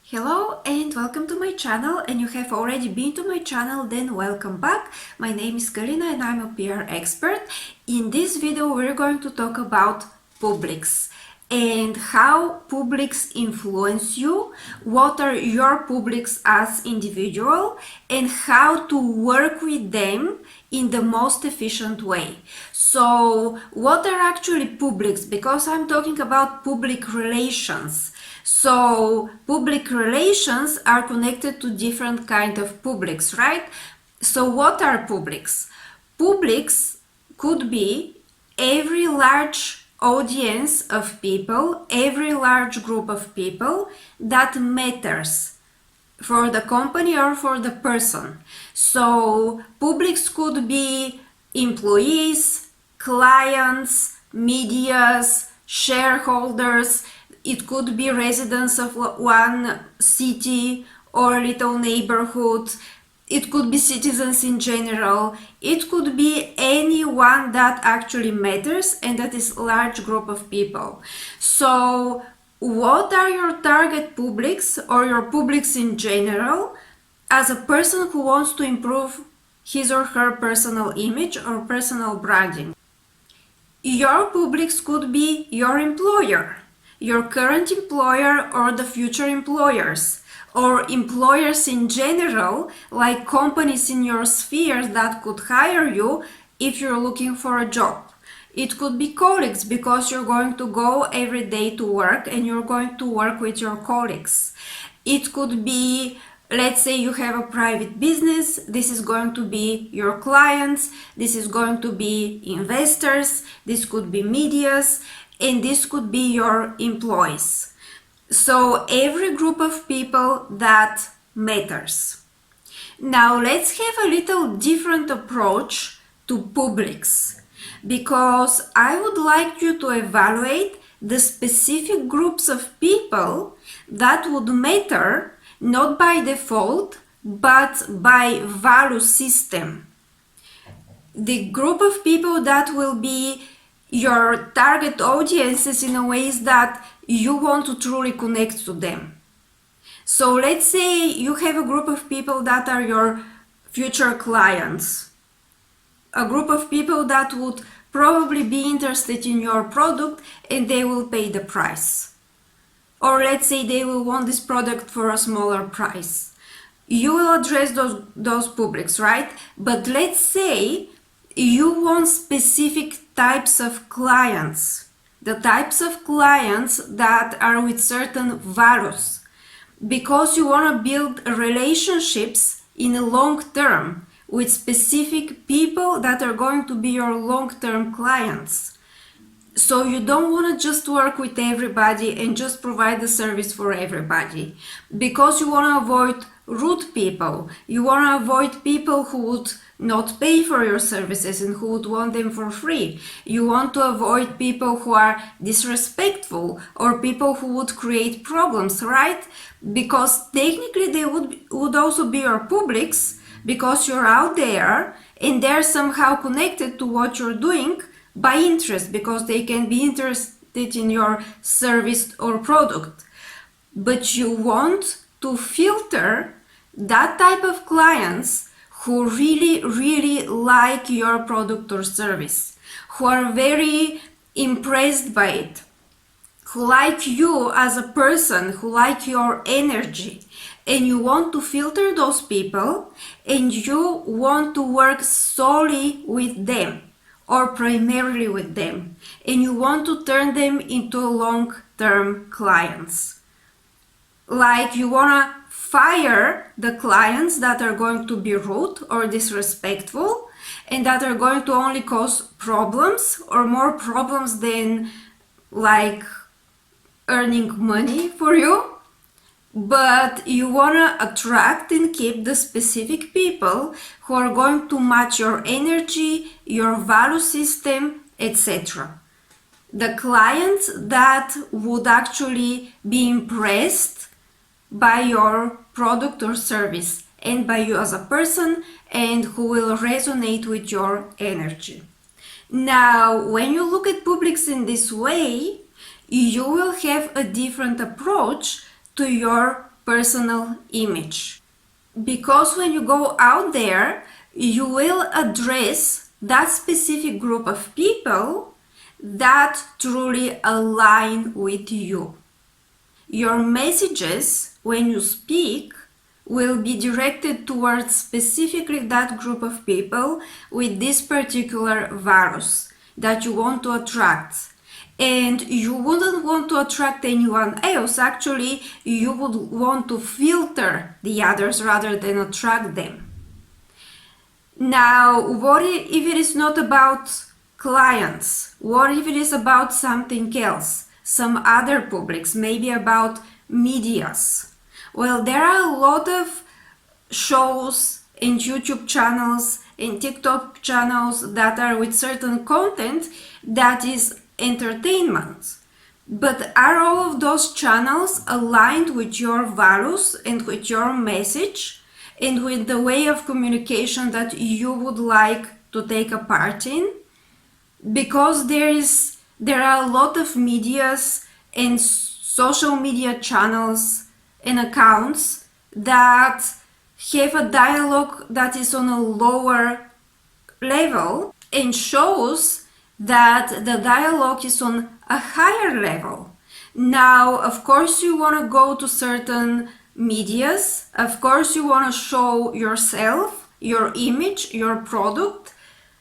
Hello and welcome to my channel, and you have already been to my channel, then welcome back. My name is Karina and I'm a PR expert. In this video we're going to talk about publics and how publics influence you, what are your publics as individual, and how to work with them in the most efficient way. So what are actually publics? Because I'm talking about public relations. So public relations are connected to different kind of publics, right? So what are publics? Publics could be every large audience of people, every large group of people that matters for the company or for the person. So publics could be employees, clients, medias, shareholders. It could be residents of one city or little neighborhood. It could be citizens in general. It could be anyone that actually matters and that is a large group of people. So what are your target publics or your publics in general as a person who wants to improve his or her personal image or personal branding? Your publics could be your employer, your current employer or the future employers, or employers in general, like companies in your sphere that could hire you if you're looking for a job. It could be colleagues because you're going to go every day to work and you're going to work with your colleagues. It could be, let's say you have a private business, this is going to be your clients, this is going to be investors, this could be medias, and this could be your employees. So every group of people that matters. Now let's have a little different approach to publics, because I would like you to evaluate the specific groups of people that would matter not by default but by value system. The group of people that will be your target audiences in a ways that you want to truly connect to them. So let's say you have a group of people that are your future clients, a group of people that would probably be interested in your product and they will pay the price. Or let's say they will want this product for a smaller price. You will address those publics, right? But let's say you want specific types of clients, the types of clients that are with certain values, because you want to build relationships in a long term with specific people that are going to be your long-term clients. So you don't want to just work with everybody and just provide the service for everybody, because you want to avoid rude people. You want to avoid people who would not pay for your services and who would want them for free. You want to avoid people who are disrespectful or people who would create problems, right? Because technically they would also be your publics, because you're out there and they're somehow connected to what you're doing by interest, because they can be interested in your service or product. But you want to filter that type of clients who really like your product or service, who are very impressed by it, who like you as a person, who like your energy. And you want to filter those people and you want to work solely with them or primarily with them, and you want to turn them into long-term clients. Like you want to fire the clients that are going to be rude or disrespectful and that are going to only cause problems or more problems than like earning money for you. But you want to attract and keep the specific people who are going to match your energy, your value system, etc. The clients that would actually be impressed by your product or service and by you as a person, and who will resonate with your energy. Now, when you look at publics in this way, you will have a different approach to your personal image. Because when you go out there, you will address that specific group of people that truly align with you. Your messages, when you speak, will be directed towards specifically that group of people with this particular values that you want to attract. And you wouldn't want to attract anyone else. Actually, you would want to filter the others rather than attract them. Now, what if it is not about clients? What if it is about something else? Some other publics, maybe about medias? Well, there are a lot of shows and YouTube channels and TikTok channels that are with certain content that is entertainment. But are all of those channels aligned with your values and with your message and with the way of communication that you would like to take a part in? Because there are a lot of medias and social media channels and accounts that have a dialogue that is on a lower level and shows that the dialogue is on a higher level. Now, of course, you want to go to certain medias. Of course, you want to show yourself, your image, your product.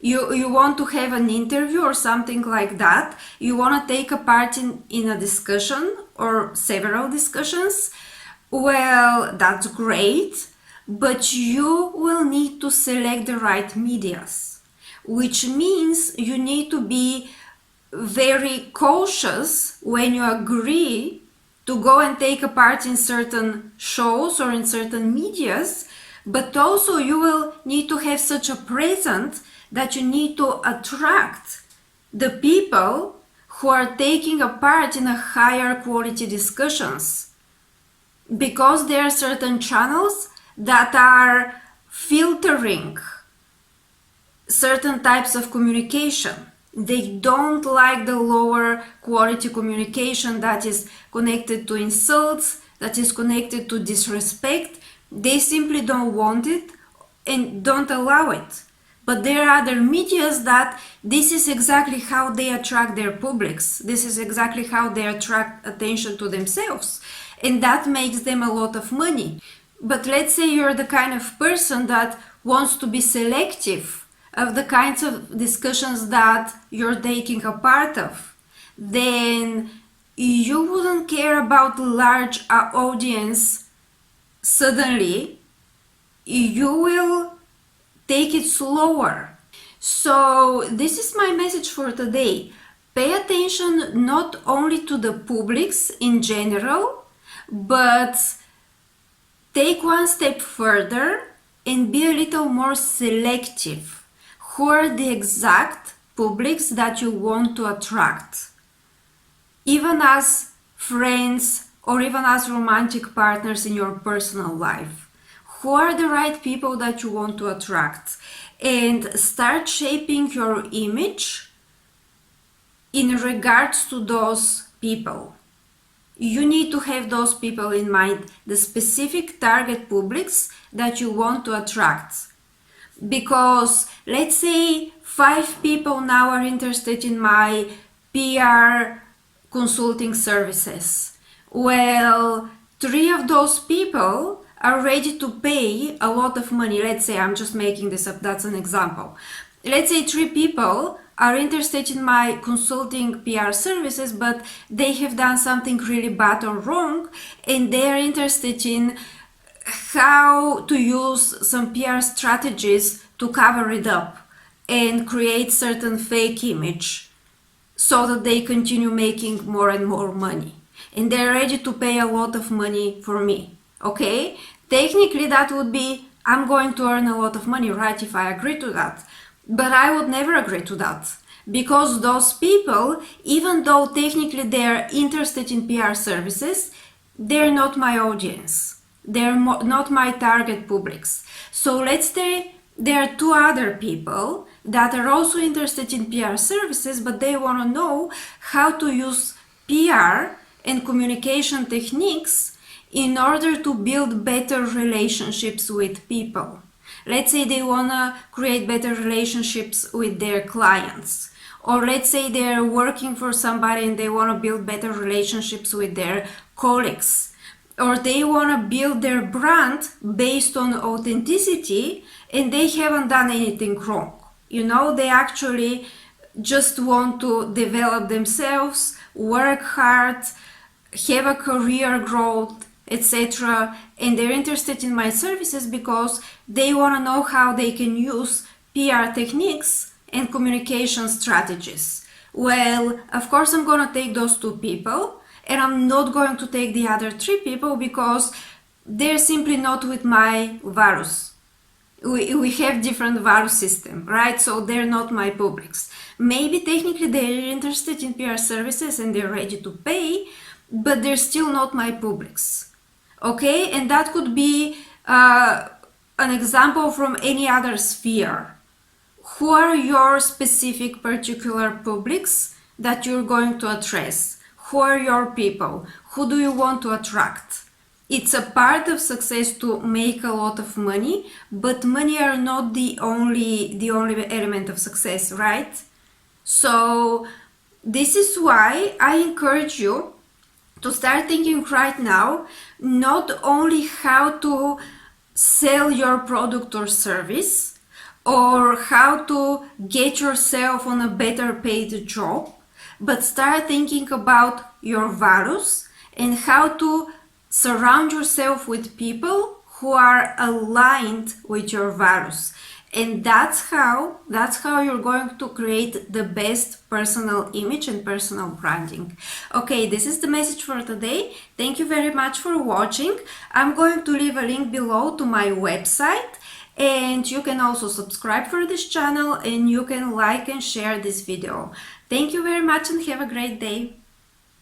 You want to have an interview or something like that. You want to take a part in a discussion or several discussions. Well, that's great, but you will need to select the right medias, which means you need to be very cautious when you agree to go and take a part in certain shows or in certain medias, but also you will need to have such a presence that you need to attract the people who are taking a part in a higher quality discussions. Because there are certain channels that are filtering certain types of communication. They don't like the lower quality communication that is connected to insults, that is connected to disrespect. They simply don't want it and don't allow it. But there are other medias that this is exactly how they attract their publics. This is exactly how they attract attention to themselves. And that makes them a lot of money. But let's say you're the kind of person that wants to be selective of the kinds of discussions that you're taking a part of. Then you wouldn't care about the large audience suddenly. You will take it slower. So this is my message for today. Pay attention not only to the publics in general, but take one step further and be a little more selective. Who are the exact publics that you want to attract? Even as friends or even as romantic partners in your personal life. Who are the right people that you want to attract? And start shaping your image in regards to those people. You need to have those people in mind, the specific target publics that you want to attract. Because let's say 5 people now are interested in my PR consulting services. Well, 3 of those people are ready to pay a lot of money. Let's say, I'm just making this up, that's an example. Let's say 3 people are interested in my consulting PR services, but they have done something really bad or wrong, and they are interested in how to use some PR strategies to cover it up and create certain fake image so that they continue making more and more money. And they're ready to pay a lot of money for me, okay? Technically that would be, I'm going to earn a lot of money, right, if I agree to that. But I would never agree to that, because those people, even though technically they're interested in PR services, they're not my audience. They're not my target publics. So let's say there are 2 other people that are also interested in PR services, but they want to know how to use PR and communication techniques in order to build better relationships with people. Let's say they want to create better relationships with their clients. Or let's say they're working for somebody and they want to build better relationships with their colleagues. Or they want to build their brand based on authenticity and they haven't done anything wrong. You know, they actually just want to develop themselves, work hard, have a career growth, etc. And they're interested in my services because they want to know how they can use PR techniques and communication strategies. Well, of course, I'm going to take those 2 people and I'm not going to take the other 3 people because they're simply not with my values. We have different value system, right? So they're not my publics. Maybe technically they're interested in PR services and they're ready to pay, but they're still not my publics. Okay, and that could be an example from any other sphere. Who are your specific particular publics that you're going to address? Who are your people? Who do you want to attract? It's a part of success to make a lot of money, but money are not the only element of success, right? So this is why I encourage you to start thinking right now, not only how to sell your product or service, or how to get yourself on a better paid job, but start thinking about your values and how to surround yourself with people who are aligned with your values. And that's how you're going to create the best personal image and personal branding. Okay, this is the message for today. Thank you very much for watching. I'm going to leave a link below to my website, and you can also subscribe for this channel and you can like and share this video. Thank you very much and have a great day.